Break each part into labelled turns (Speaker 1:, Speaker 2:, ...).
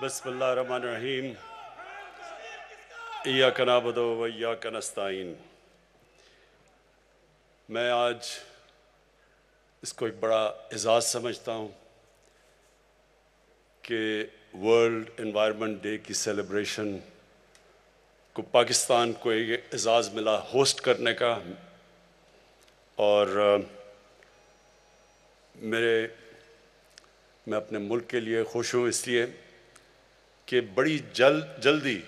Speaker 1: بسم اللہ الرحمن الرحیم ایاک نعبد و ایاک نستعین۔ میں آج اس کو ایک بڑا اعزاز سمجھتا ہوں کہ ورلڈ انوائرمنٹ ڈے کی سیلیبریشن کو پاکستان کو ایک اعزاز ملا ہوسٹ کرنے کا، اور میں اپنے ملک کے لیے خوش ہوں اس لیے کہ بڑی جلدی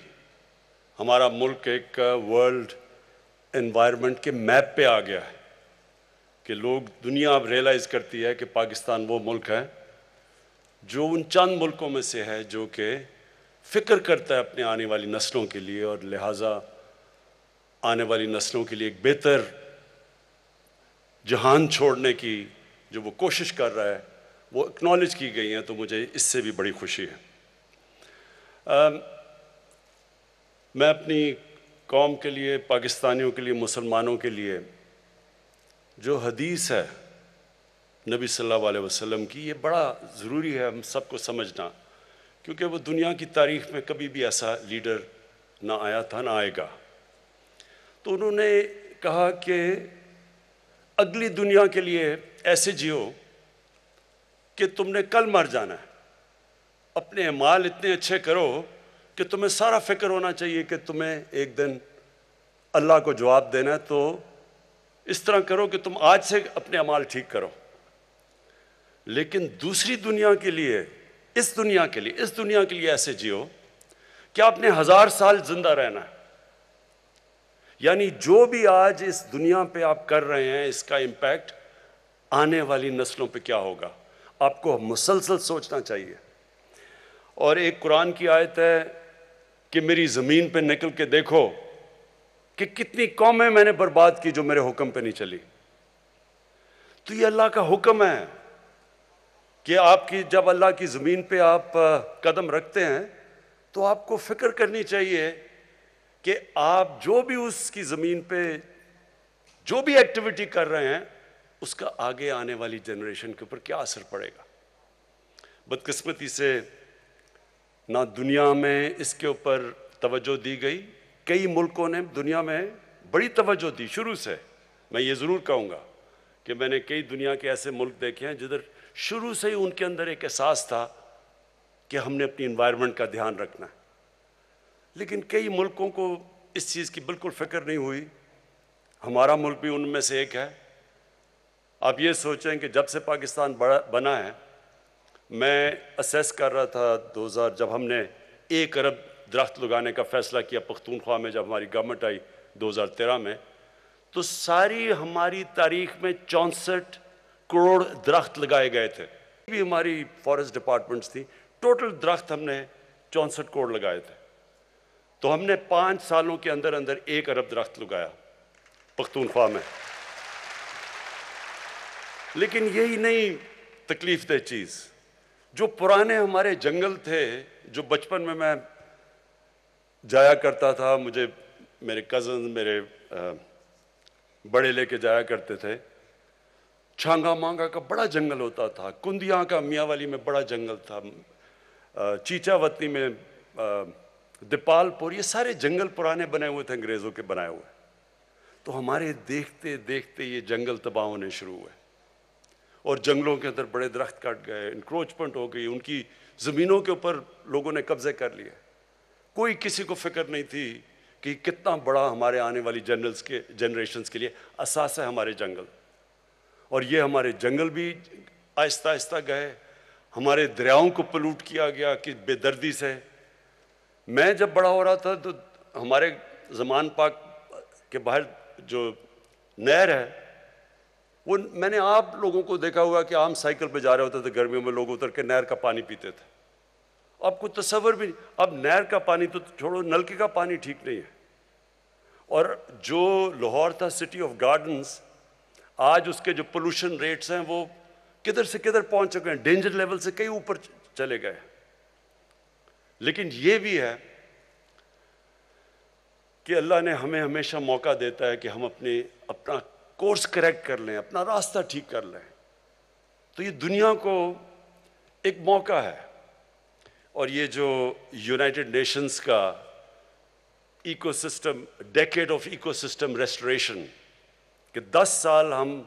Speaker 1: ہمارا ملک ایک ورلڈ انوائرمنٹ کے میپ پہ آ گیا ہے کہ لوگ دنیا اب ریئلائز کرتی ہے کہ پاکستان وہ ملک ہے جو ان چند ملکوں میں سے ہے جو کہ فکر کرتا ہے اپنے آنے والی نسلوں کے لیے، اور لہٰذا آنے والی نسلوں کے لیے ایک بہتر جہان چھوڑنے کی جو وہ کوشش کر رہا ہے وہ اکنالج کی گئی ہیں، تو مجھے اس سے بھی بڑی خوشی ہے۔ میں اپنی قوم کے لیے، پاکستانیوں کے لیے، مسلمانوں کے لیے جو حدیث ہے نبی صلی اللہ علیہ وسلم کی، یہ بڑا ضروری ہے ہم سب کو سمجھنا، کیونکہ وہ دنیا کی تاریخ میں کبھی بھی ایسا لیڈر نہ آیا تھا نہ آئے گا۔ تو انہوں نے کہا کہ اگلی دنیا کے لیے ایسے جیو کہ تم نے کل مر جانا ہے، اپنے اعمال اتنے اچھے کرو کہ تمہیں سارا فکر ہونا چاہیے کہ تمہیں ایک دن اللہ کو جواب دینا ہے، تو اس طرح کرو کہ تم آج سے اپنے اعمال ٹھیک کرو۔ لیکن دوسری دنیا کے لیے، اس دنیا کے لیے ایسے جیو کہ آپ نے 1000 سال زندہ رہنا ہے، یعنی جو بھی آج اس دنیا پہ آپ کر رہے ہیں اس کا امپیکٹ آنے والی نسلوں پہ کیا ہوگا، آپ کو مسلسل سوچنا چاہیے۔ اور ایک قرآن کی آیت ہے کہ میری زمین پہ نکل کے دیکھو کہ کتنی قومیں میں نے برباد کی جو میرے حکم پہ نہیں چلی۔ تو یہ اللہ کا حکم ہے کہ آپ کی جب اللہ کی زمین پہ آپ قدم رکھتے ہیں تو آپ کو فکر کرنی چاہیے کہ آپ جو بھی اس کی زمین پہ جو بھی ایکٹیویٹی کر رہے ہیں اس کا آگے آنے والی جنریشن کے اوپر کیا اثر پڑے گا۔ بدقسمتی سے نہ دنیا میں اس کے اوپر توجہ دی گئی، کئی ملکوں نے دنیا میں بڑی توجہ دی شروع سے۔ میں یہ ضرور کہوں گا کہ میں نے کئی دنیا کے ایسے ملک دیکھے ہیں جدھر شروع سے ہی ان کے اندر ایک احساس تھا کہ ہم نے اپنی انوائرمنٹ کا دھیان رکھنا ہے، لیکن کئی ملکوں کو اس چیز کی بالکل فکر نہیں ہوئی۔ ہمارا ملک بھی ان میں سے ایک ہے۔ آپ یہ سوچیں کہ جب سے پاکستان بنا ہے، میں اسیس کر رہا تھا 2000 جب ہم نے 1 ارب درخت لگانے کا فیصلہ کیا پختونخوا میں، جب ہماری گورنمنٹ آئی 2013 میں، تو ساری ہماری تاریخ میں 64 کروڑ درخت لگائے گئے تھے۔ بھی ہماری فارسٹ ڈپارٹمنٹس تھی، ٹوٹل درخت ہم نے 64 کروڑ لگائے تھے۔ تو ہم نے 5 سالوں کے اندر 1 ارب درخت لگایا پختونخوا میں۔ لیکن یہی نہیں تکلیف دہ چیز، جو پرانے ہمارے جنگل تھے، جو بچپن میں جایا کرتا تھا، مجھے میرے کزن میرے بڑے لے کے جایا کرتے تھے، چھانگا مانگا کا بڑا جنگل ہوتا تھا، کندیاں کا میاں والی میں بڑا جنگل تھا، چیچا وطنی میں، دیپال پور، یہ سارے جنگل پرانے بنے ہوئے تھے، انگریزوں کے بنائے ہوئے۔ تو ہمارے دیکھتے دیکھتے یہ جنگل تباہ ہونے شروع ہوئے، اور جنگلوں کے اندر بڑے درخت کٹ گئے، انکروچمنٹ ہو گئی، ان کی زمینوں کے اوپر لوگوں نے قبضے کر لیے۔ کوئی کسی کو فکر نہیں تھی کہ کتنا بڑا ہمارے آنے والی جنریشنز کے لیے اثاثہ ہے ہمارے جنگل۔ اور یہ ہمارے جنگل بھی آہستہ آہستہ گئے، ہمارے دریاؤں کو پلوٹ کیا گیا کہ بے دردی سے۔ میں جب بڑا ہو رہا تھا تو ہمارے زمان پاک کے باہر جو نہر ہے، وہ میں نے آپ لوگوں کو دیکھا ہوا کہ عام سائیکل پہ جا رہے ہوتے تھے گرمیوں میں، لوگ اتر کے نہر کا پانی پیتے تھے۔ آپ کو تصور بھی نہیں، اب نہر کا پانی تو چھوڑو، نلکے کا پانی ٹھیک نہیں ہے۔ اور جو لاہور تھا سٹی آف گارڈنز، آج اس کے جو پولوشن ریٹس ہیں وہ کدھر سے کدھر پہنچ چکے ہیں، ڈینجر لیول سے کئی اوپر چلے گئے۔ لیکن یہ بھی ہے کہ اللہ نے ہمیں ہمیشہ موقع دیتا ہے کہ ہم اپنا کورس کریکٹ کر لیں، اپنا راستہ ٹھیک کر لیں۔ تو یہ دنیا کو ایک موقع ہے۔ اور یہ جو یونائٹڈ نیشنز کا ecosystem, decade of ecosystem restoration, کہ 10 سال ہم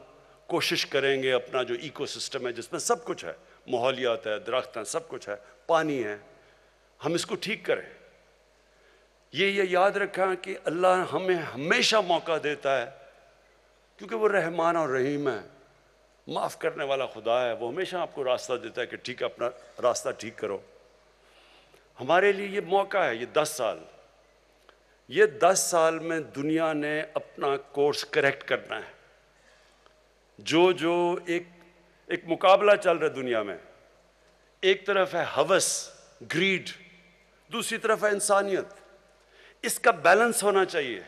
Speaker 1: کوشش کریں گے اپنا جو ایکو سسٹم ہے جس میں سب کچھ ہے، ماحولیات ہے، درخت ہیں، سب کچھ ہے، پانی ہے، ہم اس کو ٹھیک کریں۔ یہ یاد رکھا کہ اللہ ہمیں ہمیشہ موقع دیتا ہے، کیونکہ وہ رحمان اور رحیم ہے، معاف کرنے والا خدا ہے، وہ ہمیشہ آپ کو راستہ دیتا ہے کہ ٹھیک ہے، اپنا راستہ ٹھیک کرو۔ ہمارے لیے یہ موقع ہے، یہ 10 سال، یہ 10 سال میں دنیا نے اپنا کورس کریکٹ کرنا ہے۔ جو ایک مقابلہ چل رہا ہے دنیا میں، ایک طرف ہے ہوس، گریڈ، دوسری طرف ہے انسانیت، اس کا بیلنس ہونا چاہیے۔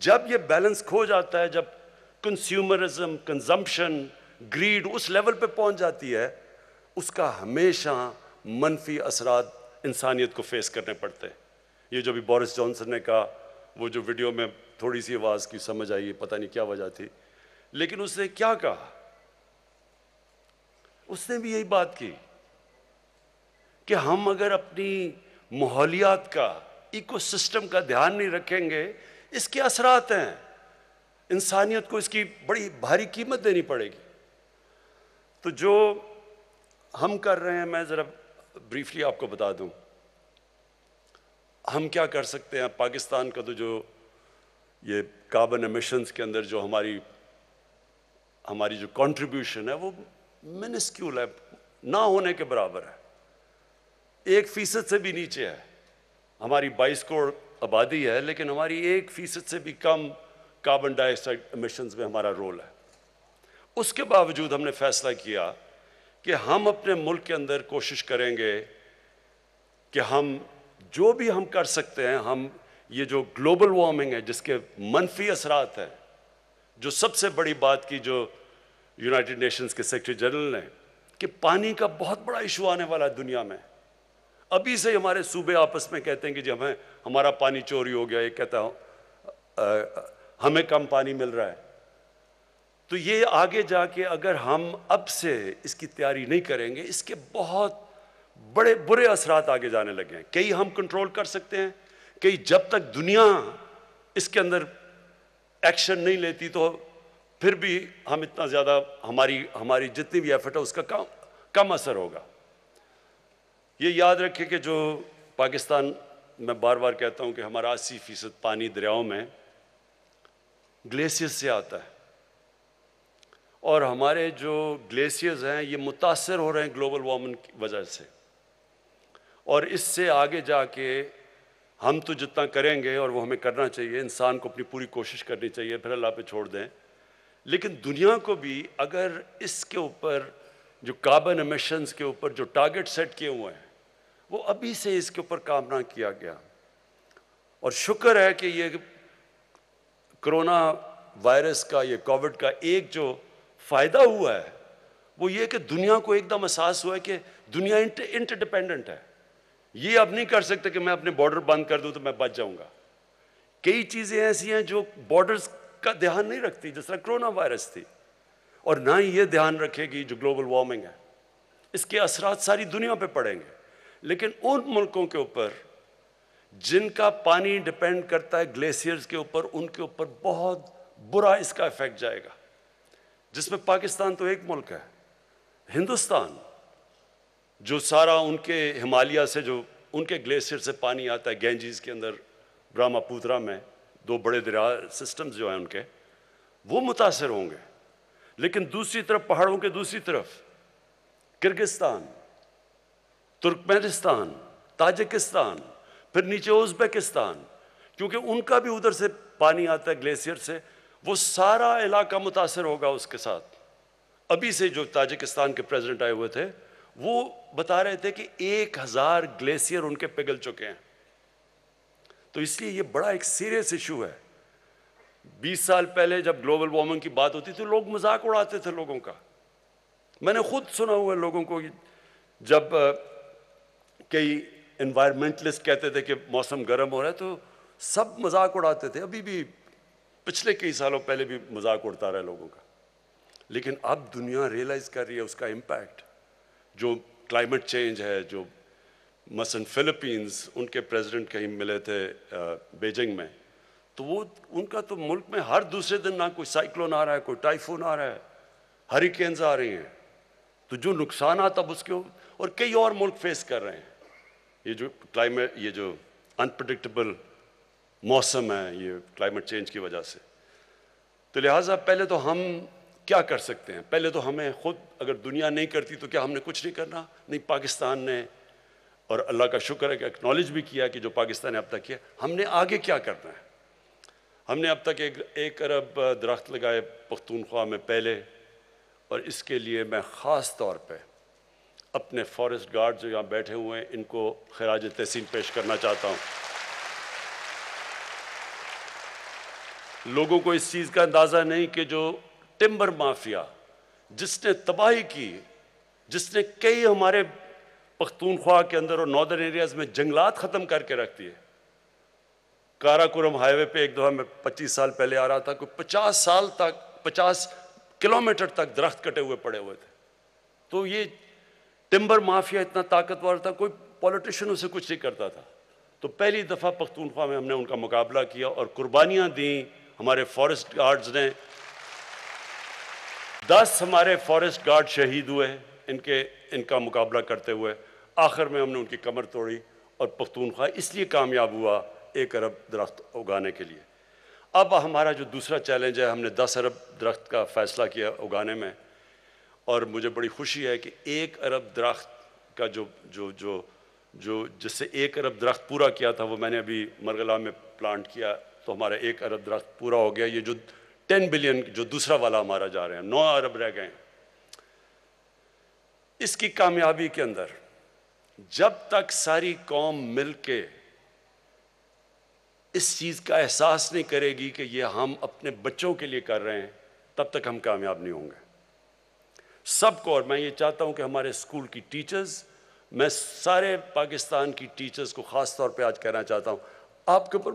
Speaker 1: جب یہ بیلنس کھو جاتا ہے، جب کنزیومرزم، کنزمپشن، گریڈ اس لیول پہ پہنچ جاتی ہے، اس کا ہمیشہ منفی اثرات انسانیت کو فیس کرنے پڑتے ہیں۔ یہ جو بھی بورس جانسن نے کہا، وہ جو ویڈیو میں تھوڑی سی آواز کی سمجھ آئی، پتہ نہیں کیا وجہ تھی، لیکن اس نے کیا کہا؟ اس نے بھی یہی بات کی کہ ہم اگر اپنی ماحولیات کا، ایکو سسٹم کا دھیان نہیں رکھیں گے، اس کے اثرات ہیں، انسانیت کو اس کی بڑی بھاری قیمت دینی پڑے گی۔ تو جو ہم کر رہے ہیں، میں ذرا بریفلی آپ کو بتا دوں ہم کیا کر سکتے ہیں۔ پاکستان کا تو جو یہ کاربن ایمیشنز کے اندر جو ہماری جو کنٹریبیوشن ہے، وہ منسکیول ہے، نہ ہونے کے برابر ہے، 1% سے بھی نیچے ہے۔ ہماری 22 کروڑ آبادی ہے، لیکن ہماری 1% سے بھی کم کاربن ڈائی آکسائڈ ایمیشنز میں ہمارا رول ہے۔ اس کے باوجود ہم نے فیصلہ کیا کہ ہم اپنے ملک کے اندر کوشش کریں گے کہ ہم جو بھی ہم کر سکتے ہیں، ہم یہ جو گلوبل وارمنگ ہے جس کے منفی اثرات ہیں، جو سب سے بڑی بات کی جو یونائٹڈ نیشنز کے سیکرٹری جنرل نے، کہ پانی کا بہت بڑا ایشو آنے والا ہے دنیا میں۔ ابھی سے ہمارے صوبے آپس میں کہتے ہیں کہ جی ہمارا پانی چوری ہو گیا، یہ کہتا ہوں ہمیں کم پانی مل رہا ہے۔ تو یہ آگے جا کے اگر ہم اب سے اس کی تیاری نہیں کریں گے، اس کے بہت بڑے برے اثرات آگے جانے لگے ہیں۔ کئی ہم کنٹرول کر سکتے ہیں، کئی جب تک دنیا اس کے اندر ایکشن نہیں لیتی تو پھر بھی ہم اتنا زیادہ ہماری جتنی بھی ایفرٹ ہے اس کا کم اثر ہوگا۔ یہ یاد رکھیں کہ جو پاکستان، میں بار بار کہتا ہوں کہ ہمارا 80% پانی دریاؤں میں گلیشیئر سے آتا ہے، اور ہمارے جو گلیشیئرز ہیں یہ متاثر ہو رہے ہیں گلوبل وارمنگ کی وجہ سے، اور اس سے آگے جا کے ہم تو جتنا کریں گے، اور وہ ہمیں کرنا چاہیے، انسان کو اپنی پوری کوشش کرنی چاہیے، پھر اللہ پہ چھوڑ دیں، لیکن دنیا کو بھی اگر اس کے اوپر جو کاربن ایمیشنز کے اوپر جو ٹارگٹ سیٹ کیے ہوئے ہیں، وہ ابھی سے اس کے اوپر کام نہ کیا گیا۔ اور شکر ہے کہ یہ کرونا وائرس کا، یہ کووڈ کا ایک جو فائدہ ہوا ہے وہ یہ کہ دنیا کو ایک دم احساس ہوا ہے کہ دنیا انٹر ڈیپینڈنٹ ہے۔ یہ اب نہیں کر سکتے کہ میں اپنے بارڈر بند کر دوں تو میں بچ جاؤں گا۔ کئی چیزیں ایسی ہیں جو بارڈرز کا دھیان نہیں رکھتی، جس طرح کرونا وائرس تھی، اور نہ ہی یہ دھیان رکھے گی جو گلوبل وارمنگ ہے، اس کے اثرات ساری دنیا پہ پڑیں گے۔ لیکن ان ملکوں کے اوپر جن کا پانی ڈیپینڈ کرتا ہے گلیشیئرز کے اوپر، ان کے اوپر بہت برا اس کا ایفیکٹ جائے گا، جس میں پاکستان تو ایک ملک ہے، ہندوستان جو سارا ان کے ہمالیہ سے جو ان کے گلیشیئر سے پانی آتا ہے، گینجیز کے اندر، برہما پوترا میں، 2 بڑے دریا سسٹمز جو ہیں ان کے، وہ متاثر ہوں گے۔ لیکن دوسری طرف پہاڑوں کے دوسری طرف کرگستان، ترکمانستان، تاجکستان، پھر نیچے ازبکستان، کیونکہ ان کا بھی ادھر سے پانی آتا ہے گلیشیئر سے، وہ سارا علاقہ متاثر ہوگا اس کے ساتھ۔ ابھی سے جو تاجکستان کے پریزیڈنٹ آئے ہوئے تھے، وہ بتا رہے تھے کہ 1000 گلیشیئر ان کے پگھل چکے ہیں۔ تو اس لیے یہ بڑا ایک سیریس ایشو ہے۔ 20 سال پہلے جب گلوبل وارمنگ کی بات ہوتی تھی، لوگ مذاق اڑاتے تھے لوگوں کا۔ میں نے خود سنا ہوا ہے لوگوں کو، جب کئی انوائرمنٹلسٹ کہتے تھے کہ موسم گرم ہو رہا ہے تو سب مذاق اڑاتے تھے۔ ابھی بھی پچھلے کئی سالوں پہلے بھی مذاق اڑتا رہا لوگوں کا، لیکن اب دنیا ریئلائز کر رہی ہے اس کا امپیکٹ، جو کلائمیٹ چینج ہے، جو مثلا فلپینز، ان کے پریزیڈنٹ کہیں ملے تھے بیجنگ میں، تو وہ ان کا تو ملک میں ہر دوسرے دن نہ کوئی سائیکلون آ رہا ہے، کوئی ٹائفون آ رہا ہے، ہریکینز آ رہی ہیں، تو جو نقصانات اب اس کے، اور کئی اور ملک فیس کر رہے ہیں یہ جو کلائمیٹ، یہ جو انپریڈکٹیبل موسم ہے یہ کلائمیٹ چینج کی وجہ سے۔ تو لہٰذا پہلے تو ہم کیا کر سکتے ہیں؟ پہلے تو ہمیں خود، اگر دنیا نہیں کرتی تو کیا ہم نے کچھ نہیں کرنا؟ نہیں، پاکستان نے، اور اللہ کا شکر ہے کہ اکنالج بھی کیا کہ جو پاکستان نے اب تک کیا، ہم نے آگے کیا کرنا ہے؟ ہم نے اب تک 1 ارب درخت لگائے پختونخوا میں پہلے، اور اس کے لیے میں خاص طور پہ اپنے فارسٹ گارڈ جو یہاں بیٹھے ہوئے ہیں ان کو خراج تحسین پیش کرنا چاہتا ہوں۔ لوگوں کو اس چیز کا اندازہ نہیں کہ جو ٹمبر مافیا جس نے تباہی کی، جس نے کئی ہمارے پختونخوا کے اندر اور ناردرن ایریاز میں جنگلات ختم کر کے رکھ دیے۔ کاراکورم ہائی وے پہ ایک دفعہ میں 25 سال پہلے آ رہا تھا، کوئی 50 سال تک 50 کلومیٹر تک درخت کٹے ہوئے پڑے ہوئے تھے۔ تو یہ ٹمبر مافیا اتنا طاقتور تھا، کوئی پولیٹیشین اسے کچھ نہیں کرتا تھا۔ تو پہلی دفعہ پختونخوا میں ہم نے ان کا مقابلہ کیا اور قربانیاں دیں ہمارے فارسٹ گارڈز نے۔ 10 ہمارے فارسٹ گارڈ شہید ہوئے ان کا مقابلہ کرتے ہوئے۔ آخر میں ہم نے ان کی کمر توڑی، اور پختونخوا اس لیے کامیاب ہوا 1 ارب درخت اگانے کے لیے۔ اب ہمارا جو دوسرا چیلنج ہے، ہم نے 10 ارب درخت کا فیصلہ کیا اگانے میں، اور مجھے بڑی خوشی ہے کہ 1 ارب درخت کا جس سے 1 ارب درخت پورا کیا تھا وہ میں نے ابھی مرغلا میں پلانٹ کیا، تو ہمارا 1 ارب درخت پورا ہو گیا۔ یہ جو 10 بلین جو دوسرا والا ہمارا جا رہے ہیں، 9 ارب رہ گئے ہیں۔ اس کی کامیابی کے اندر جب تک ساری قوم مل کے اس چیز کا احساس نہیں کرے گی کہ یہ ہم اپنے بچوں کے لیے کر رہے ہیں، تب تک ہم کامیاب نہیں ہوں گے۔ سب کو، اور میں یہ چاہتا ہوں کہ ہمارے اسکول کی ٹیچرز، میں سارے پاکستان کی ٹیچرز کو خاص طور پہ آج کہنا چاہتا ہوں، آپ کے اوپر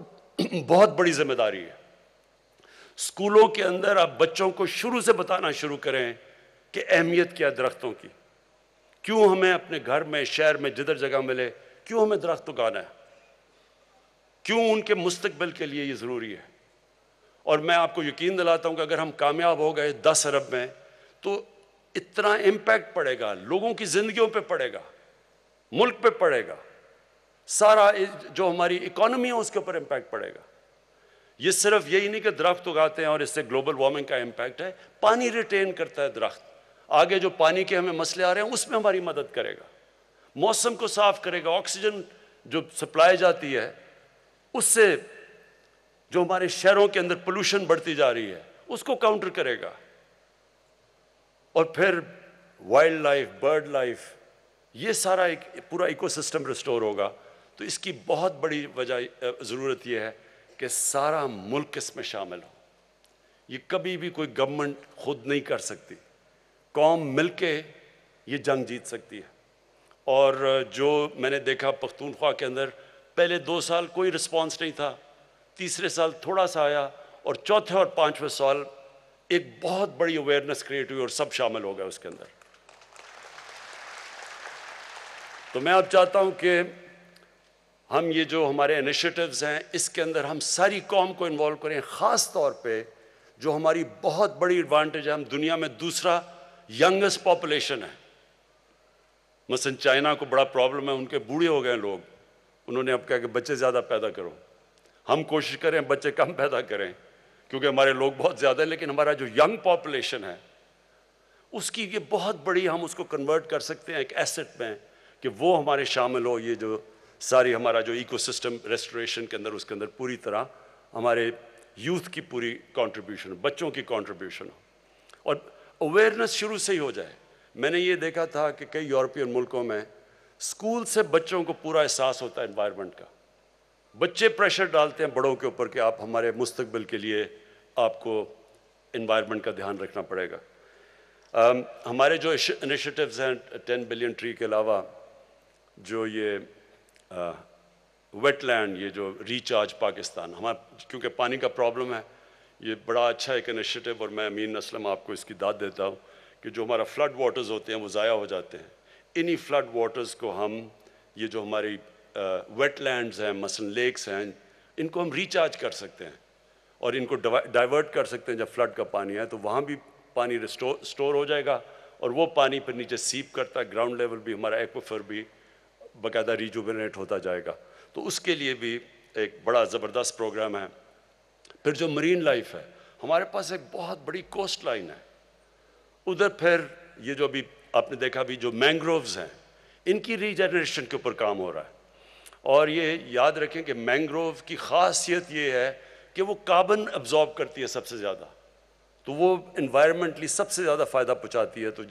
Speaker 1: بہت بڑی ذمہ داری ہے۔ اسکولوں کے اندر آپ بچوں کو شروع سے بتانا شروع کریں کہ اہمیت کیا درختوں کی، کیوں ہمیں اپنے گھر میں، شہر میں، جدھر جگہ ملے، کیوں ہمیں درخت اگانا ہے، کیوں ان کے مستقبل کے لیے یہ ضروری ہے۔ اور میں آپ کو یقین دلاتا ہوں کہ اگر ہم کامیاب ہو گئے 10 ارب میں، تو اتنا امپیکٹ پڑے گا، لوگوں کی زندگیوں پہ پڑے گا، ملک پہ پڑے گا، سارا جو ہماری اکانومی ہے اس کے اوپر امپیکٹ پڑے گا۔ یہ صرف یہی نہیں کہ درخت اگاتے ہیں اور اس سے گلوبل وارمنگ کا امپیکٹ ہے، پانی ریٹین کرتا ہے درخت، آگے جو پانی کے ہمیں مسئلے آ رہے ہیں اس میں ہماری مدد کرے گا، موسم کو صاف کرے گا، آکسیجن جو سپلائی جاتی ہے اس سے جو ہمارے شہروں کے اندر پولوشن بڑھتی جا رہی ہے اس کو کاؤنٹر کرے گا، اور پھر وائلڈ لائف، برڈ لائف، یہ سارا ایک پورا ایکو سسٹم ریسٹور ہوگا۔ تو اس کی بہت بڑی وجہ ضرورت یہ ہے کہ سارا ملک اس میں شامل ہو۔ یہ کبھی بھی کوئی گورنمنٹ خود نہیں کر سکتی، قوم مل کے یہ جنگ جیت سکتی ہے۔ اور جو میں نے دیکھا پختونخوا کے اندر، پہلے 2 سال کوئی رسپانس نہیں تھا، تیسرے سال تھوڑا سا آیا، اور چوتھے اور 5ویں سال ایک بہت بڑی اویئرنیس کریٹ ہوئی اور سب شامل ہو گئے اس کے اندر۔ تو میں اب چاہتا ہوں کہ ہم یہ جو ہمارے انیشیٹیوز ہیں اس کے اندر ہم ساری قوم کو انوالو کریں، خاص طور پہ جو ہماری بہت بڑی ایڈوانٹیج ہے، ہم دنیا میں دوسرا ینگسٹ پاپولیشن ہے۔ مثلا چائنا کو بڑا پرابلم ہے، ان کے بوڑھے ہو گئے لوگ، انہوں نے اب کہا کہ بچے زیادہ پیدا کرو، ہم کوشش کریں بچے کم پیدا کریں کیونکہ ہمارے لوگ بہت زیادہ ہیں، لیکن ہمارا جو ینگ پاپولیشن ہے اس کی یہ بہت بڑی، ہم اس کو کنورٹ کر سکتے ہیں ایک ایسٹ میں کہ وہ ہمارے شامل ہو، یہ جو ساری ہمارا جو ایکو سسٹم ریسٹوریشن کے اندر، اس کے اندر پوری طرح ہمارے یوتھ کی پوری کنٹریبیوشن ہو، بچوں کی کنٹریبیوشن ہو، اور اویئرنیس شروع سے ہی ہو جائے۔ میں نے یہ دیکھا تھا کہ کئی یورپین ملکوں میں اسکول سے بچوں کو پورا احساس ہوتا ہے انوائرمنٹ کا، بچے پریشر ڈالتے ہیں بڑوں کے اوپر کہ آپ ہمارے مستقبل کے لیے آپ کو انوائرمنٹ کا دھیان رکھنا پڑے گا۔ ہمارے جو انیشیٹیوز ہیں 10 بلین ٹری کے علاوہ، جو یہ ویٹ لینڈ، یہ جو ریچارج پاکستان، ہمارا کیونکہ پانی کا پرابلم ہے، یہ بڑا اچھا ایک انیشیٹیو، اور میں امین اسلم آپ کو اس کی داد دیتا ہوں کہ جو ہمارا فلڈ واٹرز ہوتے ہیں وہ ضائع ہو جاتے ہیں، انہی فلڈ واٹرز کو ہم یہ جو ہماری ویٹ لینڈز ہیں مثلا لیکس ہیں ان کو ہم ریچارج کر سکتے ہیں اور ان کو ڈائیورٹ کر سکتے ہیں. جب فلڈ کا پانی ہے تو وہاں بھی پانی سٹور ہو جائے گا اور وہ پانی پھر نیچے سیپ کرتا ہے, گراؤنڈ لیول بھی ہمارا ایکویفر بھی باقاعدہ ریجوونیٹ ہوتا جائے گا. تو اس کے لیے بھی ایک بڑا زبردست پروگرام ہے. پھر جو مرین لائف ہے, ہمارے پاس ایک بہت بڑی کوسٹ لائن ہے ادھر. پھر یہ جو ابھی آپ نے دیکھا بھی جو مینگرووز ہیں ان کی ریجنریشن کے اوپر کام ہو رہا ہے. اور یہ یاد رکھیں کہ مینگروو کی خاصیت یہ ہے کہ وہ کاربن ابزارب کرتی ہے سب سے زیادہ, تو وہ انوائرمنٹلی سب سے زیادہ فائدہ پہنچاتی ہے. تو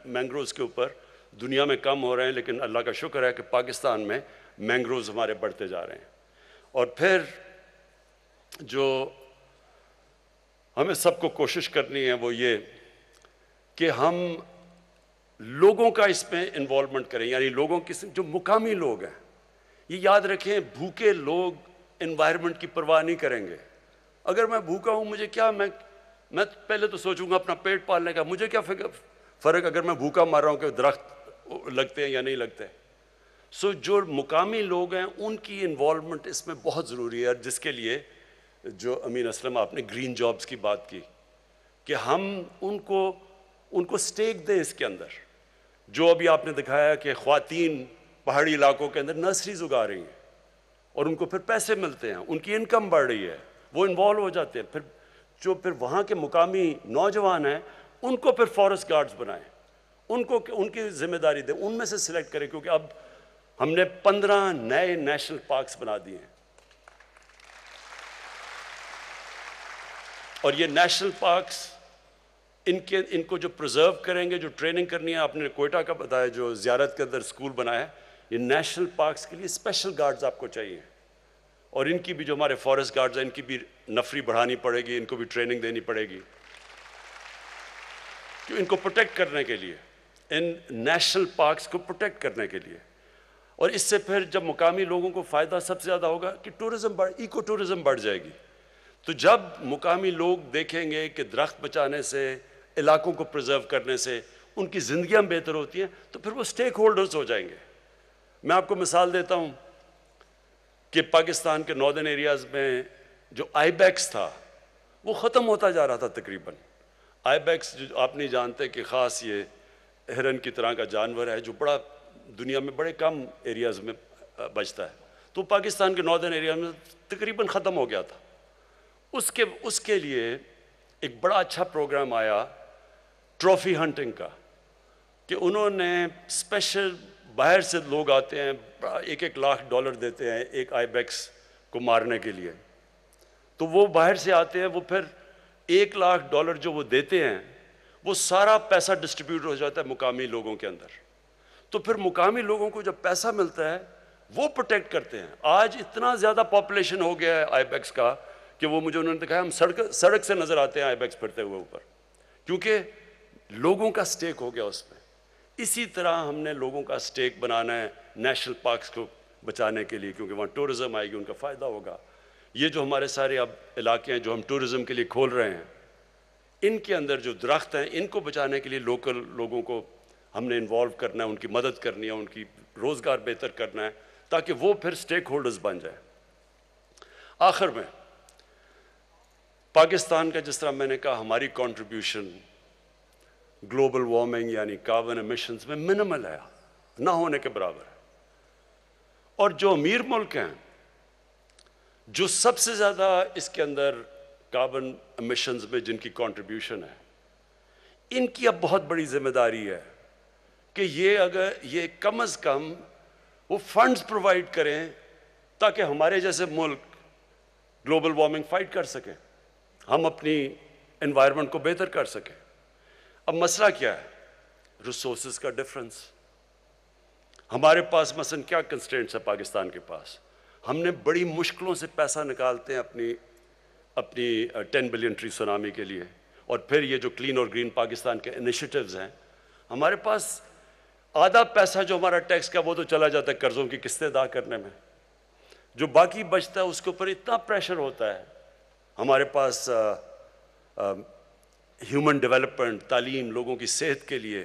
Speaker 1: مینگرووز کے اوپر دنیا میں کم ہو رہے ہیں, لیکن اللہ کا شکر ہے کہ پاکستان میں مینگرووز ہمارے بڑھتے جا رہے ہیں. اور پھر جو ہمیں سب کو کوشش کرنی ہے وہ یہ کہ ہم لوگوں کا اس میں انوالومنٹ کریں, یعنی لوگوں کی جو مقامی لوگ ہیں. یہ یاد رکھیں بھوکے لوگ انوائرمنٹ کی پرواہ نہیں کریں گے. اگر میں بھوکا ہوں مجھے کیا, میں پہلے تو سوچوں گا اپنا پیٹ پالنے کا, مجھے کیا فرق اگر میں بھوکا مار رہا ہوں کہ درخت لگتے ہیں یا نہیں لگتے. جو مقامی لوگ ہیں ان کی انوالومنٹ اس میں بہت ضروری ہے, جس کے لیے جو امین اسلم آپ نے گرین جابز کی بات کی کہ ہم ان کو سٹیک دیں اس کے اندر. جو ابھی آپ نے دکھایا کہ خواتین پہاڑی علاقوں کے اندر نرسریز اگا رہی ہیں اور ان کو پھر پیسے ملتے ہیں, ان کی انکم بڑھ رہی ہے, وہ انوالو ہو جاتے ہیں. پھر وہاں کے مقامی نوجوان ہیں ان کو پھر فارسٹ گارڈز بنائیں, ان کی ذمہ داری دیں, ان میں سے سلیکٹ کریں, کیونکہ اب ہم نے 15 نئے نیشنل پارکس بنا دیے ہیں. اور یہ نیشنل پارکس ان کو جو پرزرو کریں گے, جو ٹریننگ کرنی ہے, آپ نے کوئٹہ کا بتایا جو زیارت کے اندر اسکول بنایا ہے, یہ نیشنل پارکس کے لیے اسپیشل گارڈز آپ کو چاہیے. اور ان کی بھی جو ہمارے فارسٹ گارڈز ہیں ان کی بھی نفری بڑھانی پڑے گی, ان کو بھی ٹریننگ دینی پڑے گی کہ ان کو پروٹیکٹ کرنے کے لیے, ان نیشنل پارکس کو پروٹیکٹ کرنے کے لیے. اور اس سے پھر جب مقامی لوگوں کو فائدہ سب سے زیادہ ہوگا کہ ایکو ٹورزم بڑھ جائے گی. تو جب مقامی لوگ دیکھیں گے کہ درخت بچانے سے, علاقوں کو پرزرو کرنے سے ان کی زندگیاں بہتر ہوتی ہیں, تو پھر وہ سٹیک ہولڈرز ہو جائیں گے. میں آپ کو مثال دیتا ہوں کہ پاکستان کے ناردرن ایریاز میں جو آئی بیکس تھا وہ ختم ہوتا جا رہا تھا تقریباً. آئی بیکس جو آپ نہیں جانتے کہ خاص یہ ہرن کی طرح کا جانور ہے جو بڑا دنیا میں بڑے کم ایریاز میں بچتا ہے, تو پاکستان کے ناردرن ایریا میں تقریباً ختم ہو گیا تھا. اس کے لیے ایک بڑا اچھا پروگرام آیا ٹرافی ہنٹنگ کا, کہ انہوں نے اسپیشل باہر سے لوگ آتے ہیں, $1 لاکھ دیتے ہیں ایک آئی بیکس کو مارنے کے لیے. تو وہ باہر سے آتے ہیں, وہ پھر $1 لاکھ جو وہ دیتے ہیں وہ سارا پیسہ ڈسٹریبیوٹ ہو جاتا ہے مقامی لوگوں کے اندر. تو پھر مقامی لوگوں کو جب پیسہ ملتا ہے وہ پروٹیکٹ کرتے ہیں. آج اتنا زیادہ پاپولیشن ہو گیا ہے آئی بیکس کا کہ وہ مجھے انہوں نے دکھایا ہم سڑک سے نظر آتے ہیں آئی بیکس پھرتے ہوئے اوپر, کیونکہ لوگوں کا سٹیک ہو گیا اس میں. اسی طرح ہم نے لوگوں کا سٹیک بنانا ہے نیشنل پارکس کو بچانے کے لیے, کیونکہ وہاں ٹورزم آئے گی, ان کا فائدہ ہوگا. یہ جو ہمارے سارے اب علاقے ہیں جو ہم ٹورزم کے لیے کھول رہے ہیں, ان کے اندر جو درخت ہیں ان کو بچانے کے لیے لوکل لوگوں کو ہم نے انوالو کرنا ہے, ان کی مدد کرنی ہے, ان کی روزگار بہتر کرنا ہے, تاکہ وہ پھر سٹیک ہولڈرز بن جائیں. آخر میں پاکستان کا جس طرح میں نے کہا ہماری کنٹریبیوشن گلوبل وارمنگ یعنی کاربن ایمیشنز میں منیمل ہے, نہ ہونے کے برابر ہے. اور جو امیر ملک ہیں جو سب سے زیادہ اس کے اندر کاربن ایمیشنز میں جن کی کنٹریبیوشن ہے, ان کی اب بہت بڑی ذمہ داری ہے کہ یہ کم از کم وہ فنڈز پرووائڈ کریں تاکہ ہمارے جیسے ملک گلوبل وارمنگ فائٹ کر سکیں, ہم اپنی انوائرمنٹ کو بہتر کر سکیں. اب مسئلہ کیا ہے, ریسورسز کا ڈفرنس. ہمارے پاس مثلا کیا کنسٹرینٹس ہے پاکستان کے پاس, ہم نے بڑی مشکلوں سے پیسہ نکالتے ہیں اپنی 10 بلین ٹری سونامی کے لیے, اور پھر یہ جو کلین اور گرین پاکستان کے انیشیٹیوز ہیں, ہمارے پاس آدھا پیسہ جو ہمارا ٹیکس کا وہ تو چلا جاتا ہے قرضوں کی قسطیں ادا کرنے میں, جو باقی بچتا ہے اس کے اوپر اتنا پریشر ہوتا ہے. ہمارے پاس ہیومن ڈیولپمنٹ, تعلیم, لوگوں کی صحت کے لیے,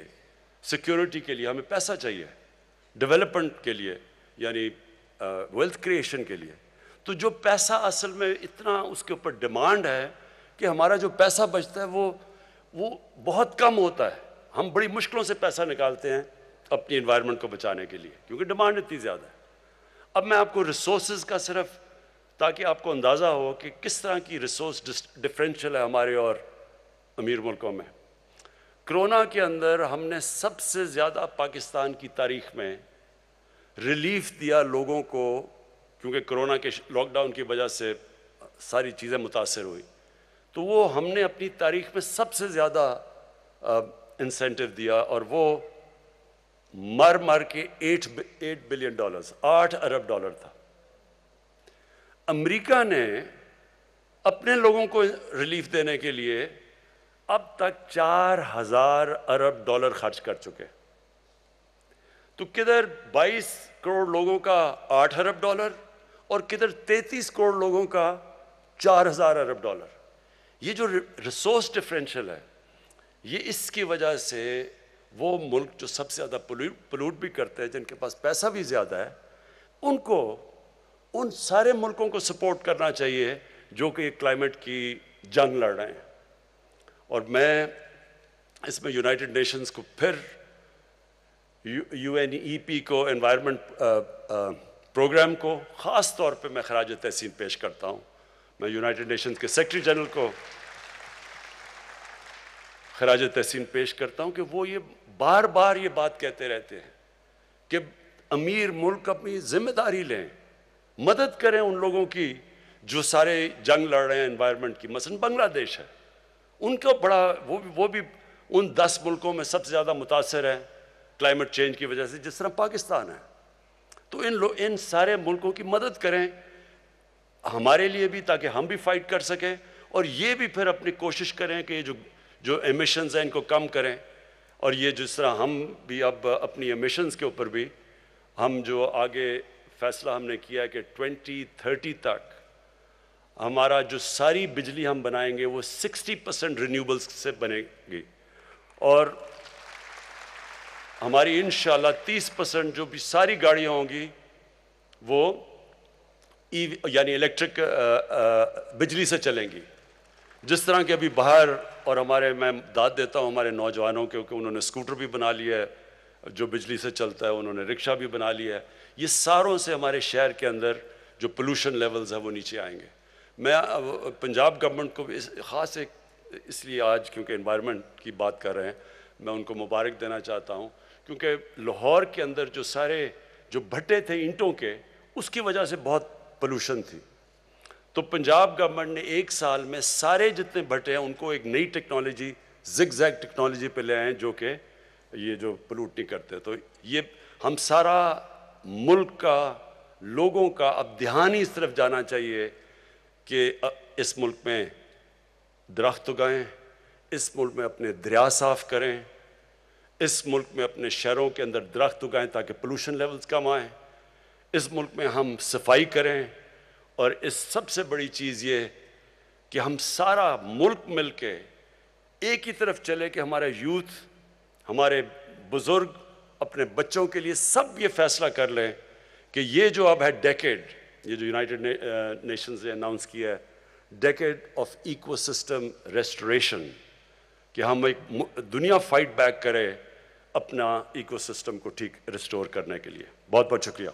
Speaker 1: سیکیورٹی کے لیے ہمیں پیسہ چاہیے, ڈیولپمنٹ کے لیے, یعنی ویلتھ کریشن کے لیے. تو جو پیسہ اصل میں اتنا اس کے اوپر ڈیمانڈ ہے کہ ہمارا جو پیسہ بچتا ہے وہ بہت کم ہوتا ہے. ہم بڑی مشکلوں سے پیسہ نکالتے ہیں اپنی انوائرمنٹ کو بچانے کے لیے کیونکہ ڈیمانڈ اتنی زیادہ ہے. اب میں آپ کو ریسورسز کا صرف تاکہ آپ کو اندازہ ہو کہ کس طرح کی ریسورس ڈفرینشیل ہے ہمارے اور امیر ملکوں میں. کرونا کے اندر ہم نے سب سے زیادہ پاکستان کی تاریخ میں ریلیف دیا لوگوں کو، کیونکہ کرونا کے لاک ڈاؤن کی وجہ سے ساری چیزیں متاثر ہوئی. تو وہ ہم نے اپنی تاریخ میں سب سے زیادہ انسینٹیو دیا، اور وہ مر کے $8 بلین 8 ارب ڈالر تھا. امریکہ نے اپنے لوگوں کو ریلیف دینے کے لیے اب تک 4000 ارب ڈالر خرچ کر چکے. تو کدھر 22 کروڑ لوگوں کا 8 ارب ڈالر اور کدھر 33 کروڑ لوگوں کا 4000 ارب ڈالر. یہ جو ریسورس ڈفرینشیل ہے یہ اس کی وجہ سے وہ ملک جو سب سے زیادہ پلوٹ بھی کرتے ہیں، جن کے پاس پیسہ بھی زیادہ ہے، ان سارے ملکوں کو سپورٹ کرنا چاہیے جو کہ کلائمیٹ کی جنگ لڑ رہے ہیں. اور میں اس میں یونائٹڈ نیشنز کو پھر UNEP کو انوائرمنٹ پروگرام کو خاص طور پہ میں خراج تحسین پیش کرتا ہوں. میں یونائٹڈ نیشنز کے سیکرٹری جنرل کو خراج تحسین پیش کرتا ہوں کہ وہ یہ بار بار یہ بات کہتے رہتے ہیں کہ امیر ملک اپنی ذمہ داری لیں، مدد کریں ان لوگوں کی جو سارے جنگ لڑ رہے ہیں انوائرمنٹ کی. مثلا بنگلہ دیش ہے، ان کا بڑا وہ بھی ان 10 ملکوں میں سب سے زیادہ متاثر ہے کلائمیٹ چینج کی وجہ سے، جس طرح پاکستان ہے. تو ان سارے ملکوں کی مدد کریں ہمارے لیے بھی، تاکہ ہم بھی فائٹ کر سکیں، اور یہ بھی پھر اپنی کوشش کریں کہ جو ایمیشنز ہیں ان کو کم کریں. اور یہ جس طرح ہم بھی اب اپنی ایمیشنز کے اوپر بھی ہم جو آگے فیصلہ ہم نے کیا ہے کہ 2030 تک ہمارا جو ساری بجلی ہم بنائیں گے وہ 60% رینیوبلز سے بنے گی، اور ہماری انشاءاللہ 30% جو بھی ساری گاڑیاں ہوں گی وہ یعنی الیکٹرک بجلی سے چلیں گی. جس طرح کہ ابھی باہر اور میں داد دیتا ہوں ہمارے نوجوانوں کے کہ انہوں نے اسکوٹر بھی بنا لیا ہے جو بجلی سے چلتا ہے، انہوں نے رکشہ بھی بنا لیا ہے. یہ ساروں سے ہمارے شہر کے اندر جو پولوشن لیولز ہیں وہ نیچے آئیں گے. میں پنجاب گورنمنٹ کو بھی خاص اس لیے آج کیونکہ انوائرمنٹ کی بات کر رہے ہیں میں ان کو مبارک دینا چاہتا ہوں، کیونکہ لاہور کے اندر جو بھٹے تھے اینٹوں کے، اس کی وجہ سے بہت پولوشن تھی. تو پنجاب گورنمنٹ نے 1 سال میں سارے جتنے بھٹے ہیں ان کو ایک نئی ٹیکنالوجی زگ زیگ ٹیکنالوجی پہ لے آئے جو کہ یہ جو پلوٹ نہیں کرتے. تو یہ ہم سارا ملک کا لوگوں کا اب دھیان ہی اس طرف جانا چاہیے کہ اس ملک میں درخت اگائیں، اس ملک میں اپنے دریا صاف کریں، اس ملک میں اپنے شہروں کے اندر درخت اگائیں تاکہ پولوشن لیولز کم آئیں، اس ملک میں ہم صفائی کریں. اور اس سب سے بڑی چیز یہ کہ ہم سارا ملک مل کے ایک ہی طرف چلے کہ ہمارا یوتھ، ہمارے بزرگ اپنے بچوں کے لیے سب یہ فیصلہ کر لیں کہ یہ جو اب ہے ڈیکیڈ، یہ جو یونائٹڈ نیشنز نے اناؤنس کیا ہے decade of ecosystem restoration, کہ ہم ایک دنیا فائٹ بیک کرے اپنا ایکو سسٹم کو ٹھیک ریسٹور کرنے کے لیے. بہت بہت شکریہ.